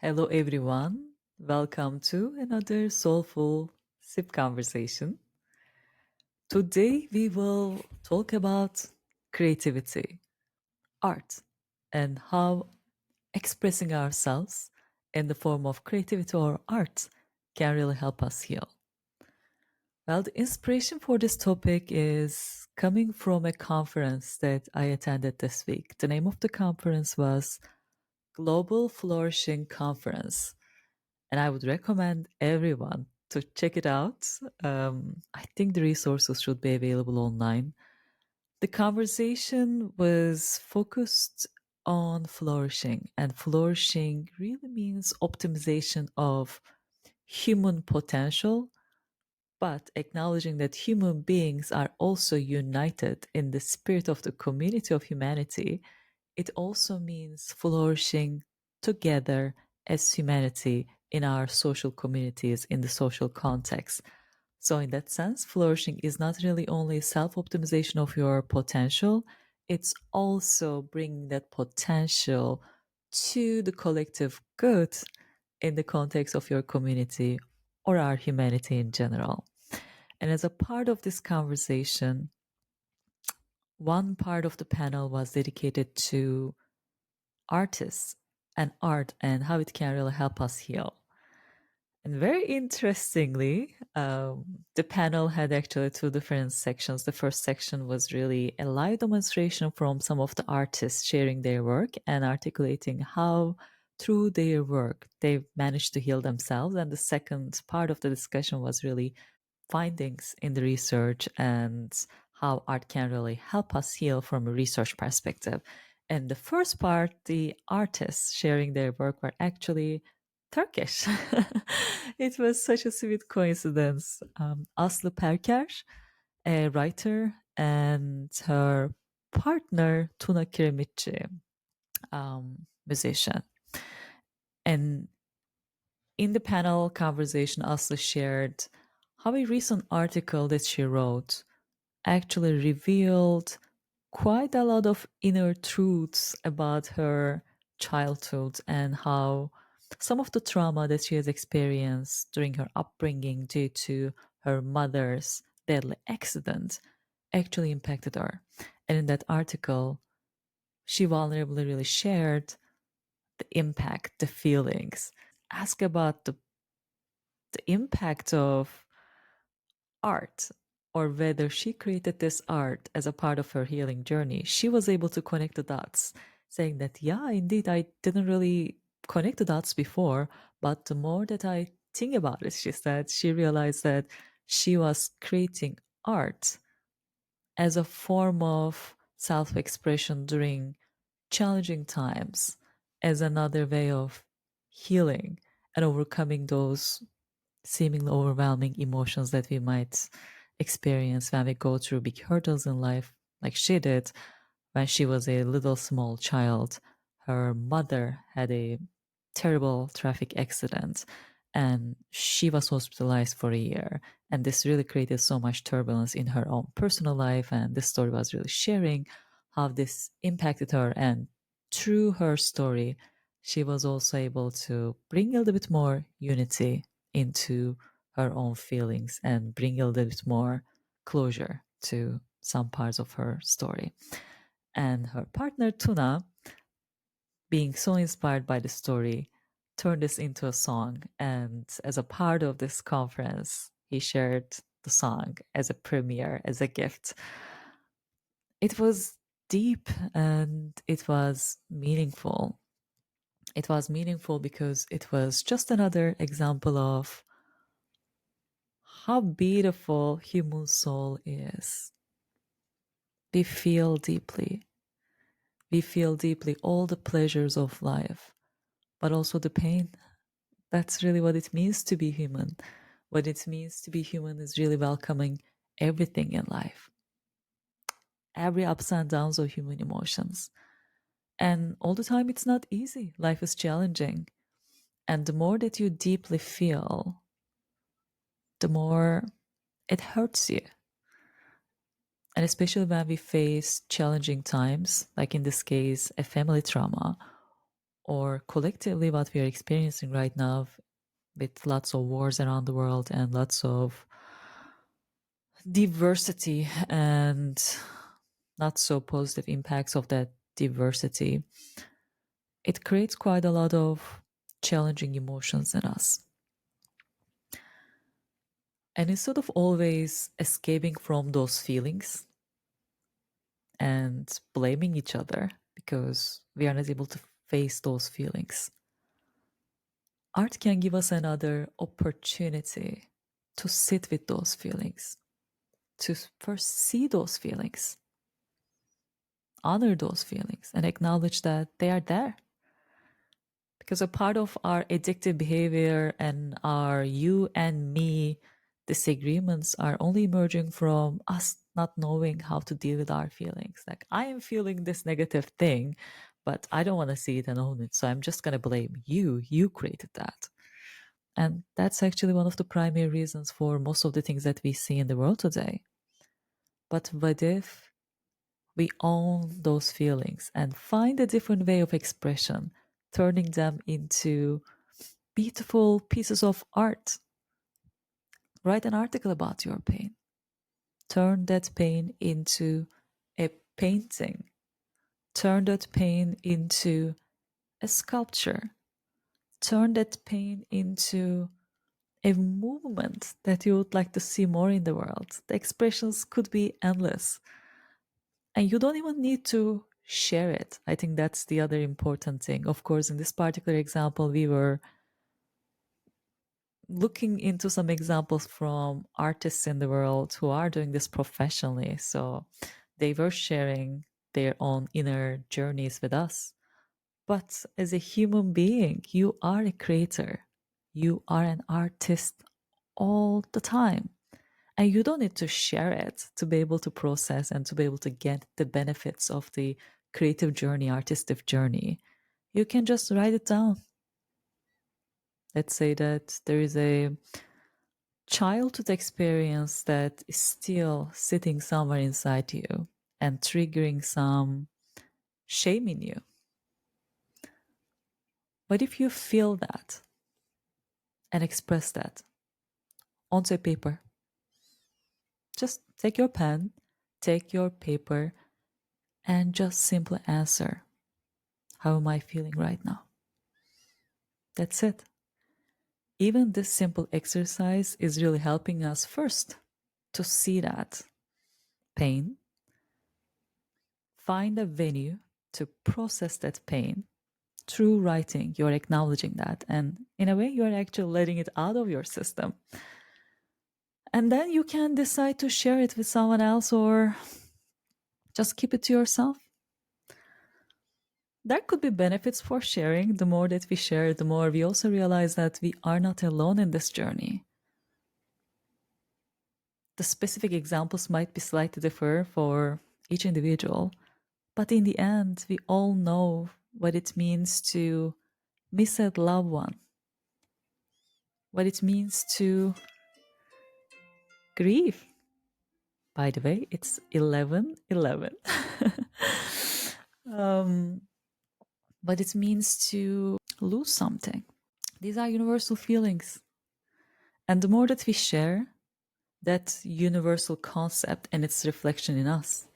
Hello, everyone. Welcome to another soulful sip conversation. Today, we will talk about creativity, art, and how expressing ourselves in the form of creativity or art can really help us heal. Well, the inspiration for this topic is coming from a conference that I attended this week. The name of the conference was Global Flourishing Conference, and I would recommend everyone to check it out. I think the resources should be available online. The conversation was focused on flourishing, and flourishing really means optimization of human potential, but acknowledging that human beings are also united in the spirit of the community of humanity. It also means flourishing together as humanity in our social communities, in the social context. So, in that sense, flourishing is not really only self optimization of your potential, it's also bringing that potential to the collective good in the context of your community or our humanity in general. And as a part of this conversation, one part of the panel was dedicated to artists and art and how it can really help us heal. And very interestingly, the panel had actually two different sections. The first section was really a live demonstration from some of the artists sharing their work and articulating how, through their work, they managed to heal themselves. And the second part of the discussion was really findings in the research and how art can really help us heal from a research perspective. And the first part, the artists sharing their work were actually Turkish. It was such a sweet coincidence. Aslı Perker, a writer, and her partner Tuna Kiremitçi, musician. And in the panel conversation, Aslı shared how a recent article that she wrote actually revealed quite a lot of inner truths about her childhood and how some of the trauma that she has experienced during her upbringing due to her mother's deadly accident actually impacted her. And in that article, she vulnerably really shared the impact, the feelings, ask about the impact of art or whether she created this art as a part of her healing journey. She was able to connect the dots, saying that, yeah, indeed, I didn't really connect the dots before, but the more that I think about it, she said, she realized that she was creating art as a form of self expression during challenging times, as another way of healing and overcoming those seemingly overwhelming emotions that we might experience when we go through big hurdles in life, like she did when she was a little small child. Her mother had a terrible traffic accident and she was hospitalized for a year. And this really created so much turbulence in her own personal life. And this story was really sharing how this impacted her. And through her story, she was also able to bring a little bit more unity into her own feelings and bring a little bit more closure to some parts of her story. And her partner, Tuna, being so inspired by the story, turned this into a song. And as a part of this conference, he shared the song as a premiere, as a gift. It was deep and it was meaningful. It was meaningful because it was just another example of how beautiful human soul is. We feel deeply. We feel deeply all the pleasures of life, but also the pain. That's really what it means to be human. What it means to be human is really welcoming everything in life, every ups and downs of human emotions. And all the time, it's not easy. Life is challenging. And the more that you deeply feel, the more it hurts you. And especially when we face challenging times, like in this case, a family trauma, or collectively what we are experiencing right now with lots of wars around the world and lots of diversity and not so positive impacts of that diversity, it creates quite a lot of challenging emotions in us. And instead of always escaping from those feelings and blaming each other because we are not able to face those feelings, art can give us another opportunity to sit with those feelings, to first see those feelings, honor those feelings, and acknowledge that they are there. Because a part of our addictive behavior and our you and me disagreements are only emerging from us not knowing how to deal with our feelings. Like, I am feeling this negative thing, but I don't want to see it and own it. So I'm just going to blame you. You created that. And that's actually one of the primary reasons for most of the things that we see in the world today. But what if we own those feelings and find a different way of expression, turning them into beautiful pieces of art? Write an article about your pain. Turn that pain into a painting. Turn that pain into a sculpture. Turn that pain into a movement that you would like to see more in the world. The expressions could be endless. And you don't even need to share it. I think that's the other important thing. Of course, in this particular example, we were looking into some examples from artists in the world who are doing this professionally. So they were sharing their own inner journeys with us. But as a human being, you are a creator. You are an artist all the time. And you don't need to share it to be able to process and to be able to get the benefits of the creative journey, artistic journey. You can just write it down. Let's say that there is a childhood experience that is still sitting somewhere inside you and triggering some shame in you. What if you feel that and express that onto a paper? Just take your pen, take your paper, and just simply answer, how am I feeling right now? That's it. Even this simple exercise is really helping us first to see that pain, find a venue to process that pain. Through writing, you're acknowledging that, and in a way, you're actually letting it out of your system. And then you can decide to share it with someone else or just keep it to yourself. There could be benefits for sharing. The more that we share, the more we also realize that we are not alone in this journey. The specific examples might be slightly differ for each individual, but in the end, we all know what it means to miss a loved one, what it means to grieve. By the way, it's 11:11. What it means to lose something. These are universal feelings. And the more that we share that universal concept and its reflection in us,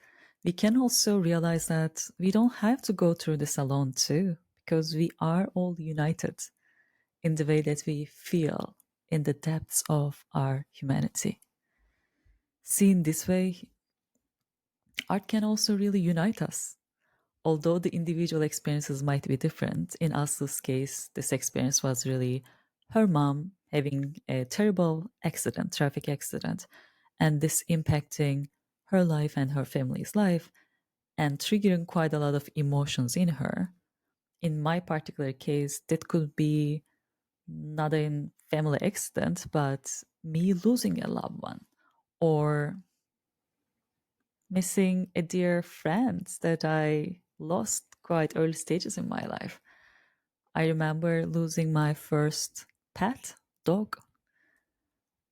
we can also realize that we don't have to go through this alone too, because we are all united in the way that we feel in the depths of our humanity. Seen this way, art can also really unite us. Although the individual experiences might be different, in Aslı's case, this experience was really her mom having a terrible accident, traffic accident, and this impacting her life and her family's life and triggering quite a lot of emotions in her. In my particular case, that could be not a family accident, but me losing a loved one or missing a dear friend that I lost quite early stages in my life. I remember losing my first pet dog.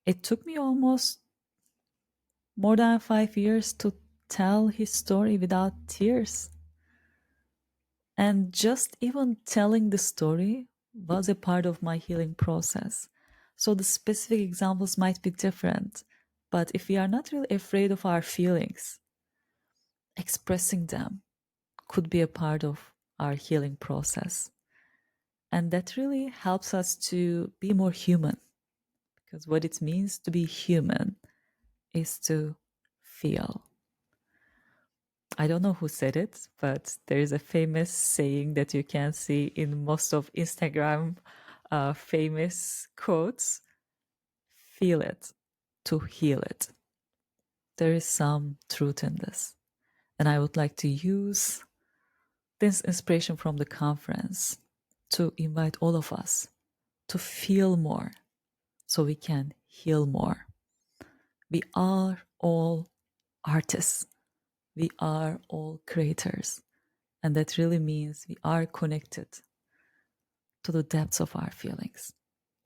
It took me almost more than 5 years to tell his story without tears. And just even telling the story was a part of my healing process. So the specific examples might be different, but if we are not really afraid of our feelings, expressing them could be a part of our healing process. And that really helps us to be more human, because what it means to be human is to feel. I don't know who said it, but there is a famous saying that you can see in most of Instagram famous quotes: feel it to heal it. There is some truth in this. And I would like to use this inspiration from the conference to invite all of us to feel more so we can heal more. We are all artists. We are all creators. And that really means we are connected to the depths of our feelings.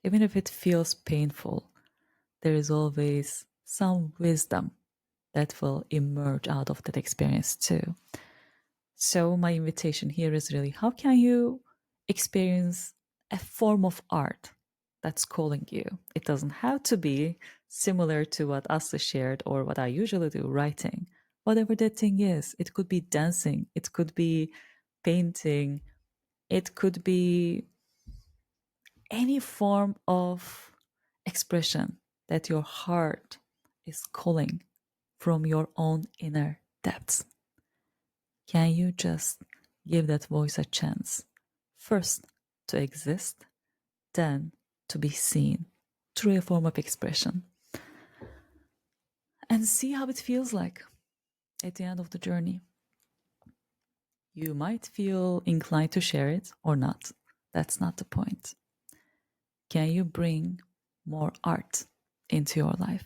Even if it feels painful, there is always some wisdom that will emerge out of that experience too. So, my invitation here is really, how can you experience a form of art that's calling you? It doesn't have to be similar to what Aslı shared or what I usually do, writing. Whatever that thing is, it could be dancing, it could be painting, it could be any form of expression that your heart is calling from your own inner depths. Can you just give that voice a chance? First, to exist, then to be seen through a form of expression. And see how it feels like at the end of the journey. You might feel inclined to share it or not. That's not the point. Can you bring more art into your life,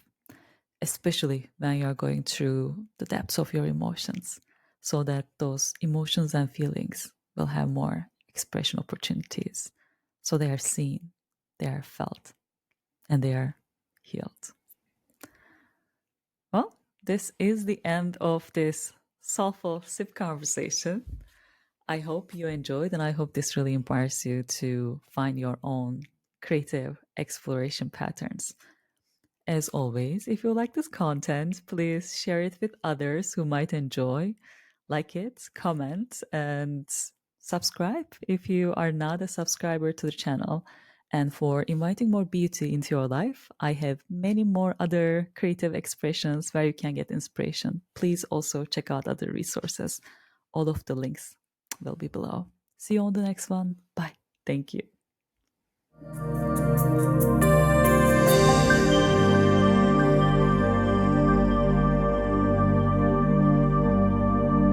especially when you are going through the depths of your emotions, so that those emotions and feelings will have more expression opportunities, so they are seen, they are felt, and they are healed? Well, this is the end of this soulful sip conversation. I hope you enjoyed, and I hope this really inspires you to find your own creative exploration patterns. As always, if you like this content, please share it with others who might enjoy. Like it, comment, and subscribe if you are not a subscriber to the channel. And for inviting more beauty into your life, I have many more other creative expressions where you can get inspiration. Please also check out other resources. All of the links will be below. See you on the next one. Bye. Thank you.